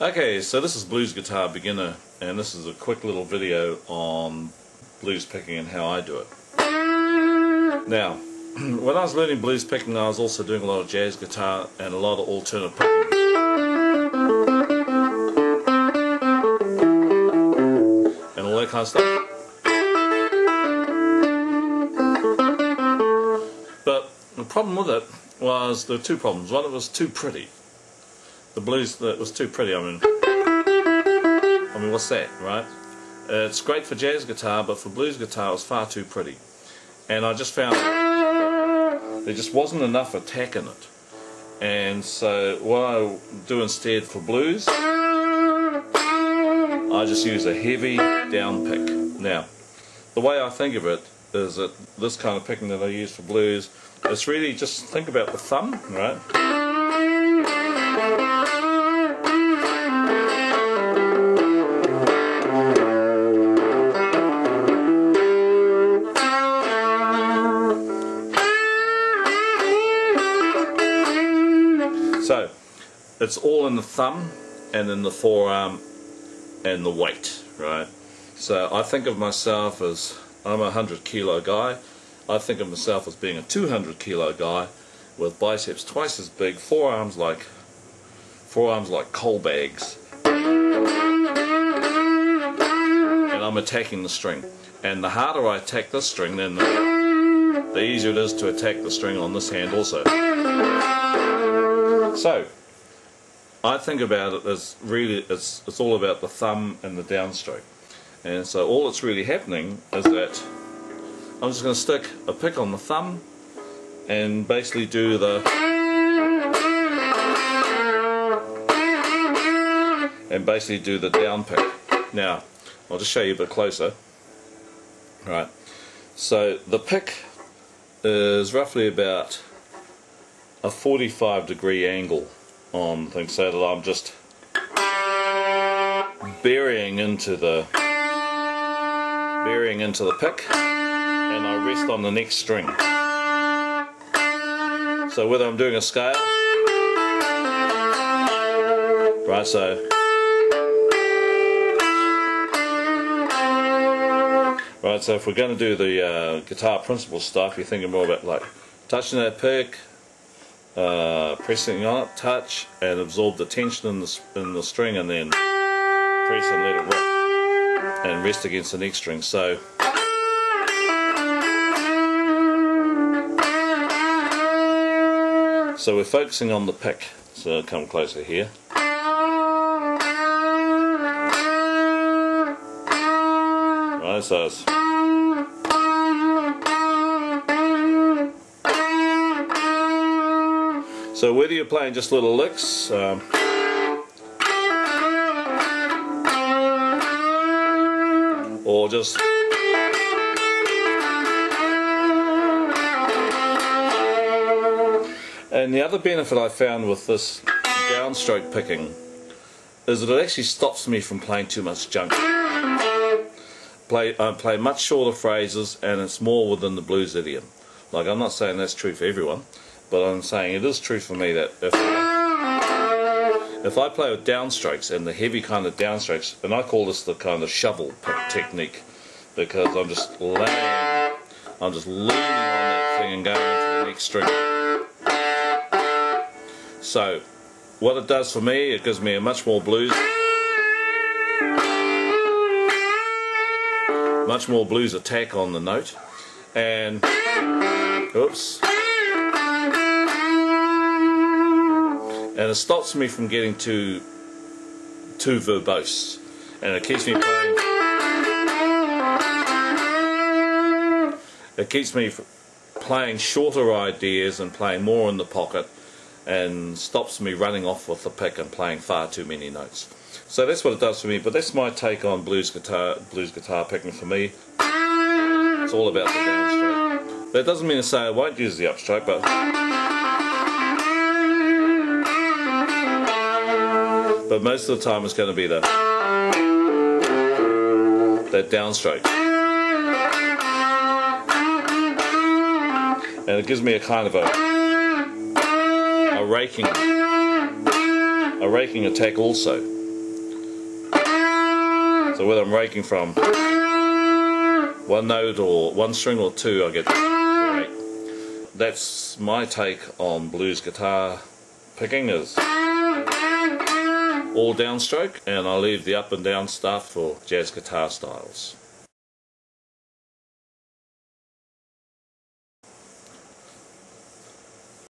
Okay, so this is Blues Guitar Beginner, and this is a quick little video on blues picking and how I do it. Now, when I was learning blues picking, I was also doing a lot of jazz guitar and a lot of alternate picking. And all that kind of stuff. But the problem with it was, there were two problems. One, it was too pretty. The blues, that was too pretty. I mean, what's that, right? It's great for jazz guitar, but for blues guitar, it was far too pretty. And I just found there just wasn't enough attack in it. And so what I do instead for blues, I just use a heavy down pick. Now, the way I think of it is that this kind of picking that I use for blues, it's really just think about the thumb, right? So, it's all in the thumb and in the forearm and the weight, right? So I think of myself as, I'm a 100-kilo guy. I think of myself as being a 200-kilo guy with biceps twice as big, forearms like coal bags. And I'm attacking the string. And the harder I attack this string, then the easier it is to attack the string on this hand also. So, I think about it as really, it's all about the thumb and the downstroke. And so all that's really happening is that I'm just going to stick a pick on the thumb and basically do the down pick. Now, I'll just show you a bit closer. Right. So the pick is roughly about a 45-degree angle on things, so that I'm just burying into the pick, and I rest on the next string. So whether I'm doing a scale, right? So if we're going to do the guitar principle stuff, you're thinking more about like touching that pick, pressing on it, touch, and absorb the tension in the string, and then press and let it rip, and rest against the next string. So we're focusing on the pick. So I'll come closer here. Right, so it's so whether you're playing just little licks, or just and the other benefit I found with this downstroke picking is that it actually stops me from playing too much junk. I play much shorter phrases, and it's more within the blues idiom. Like, I'm not saying that's true for everyone, but I'm saying it is true for me that if I play with downstrokes, and the heavy kind of downstrokes, and I call this the kind of shovel pick technique, because I'm just leaning on that thing and going into the next string. So what it does for me, it gives me a much more blues attack on the note, and oops, and it stops me from getting too verbose, and it keeps me playing. It keeps me playing shorter ideas and playing more in the pocket, and stops me running off with the pick and playing far too many notes. So that's what it does for me. But that's my take on blues guitar picking for me. It's all about the downstroke. That doesn't mean to say I won't use the upstroke, but most of the time it's going to be that downstroke. And it gives me a kind of a raking attack also. So whether I'm raking from one note or one string or two, I get great. That's my take on blues guitar picking, is all downstroke, and I leave the up and down stuff for jazz guitar styles.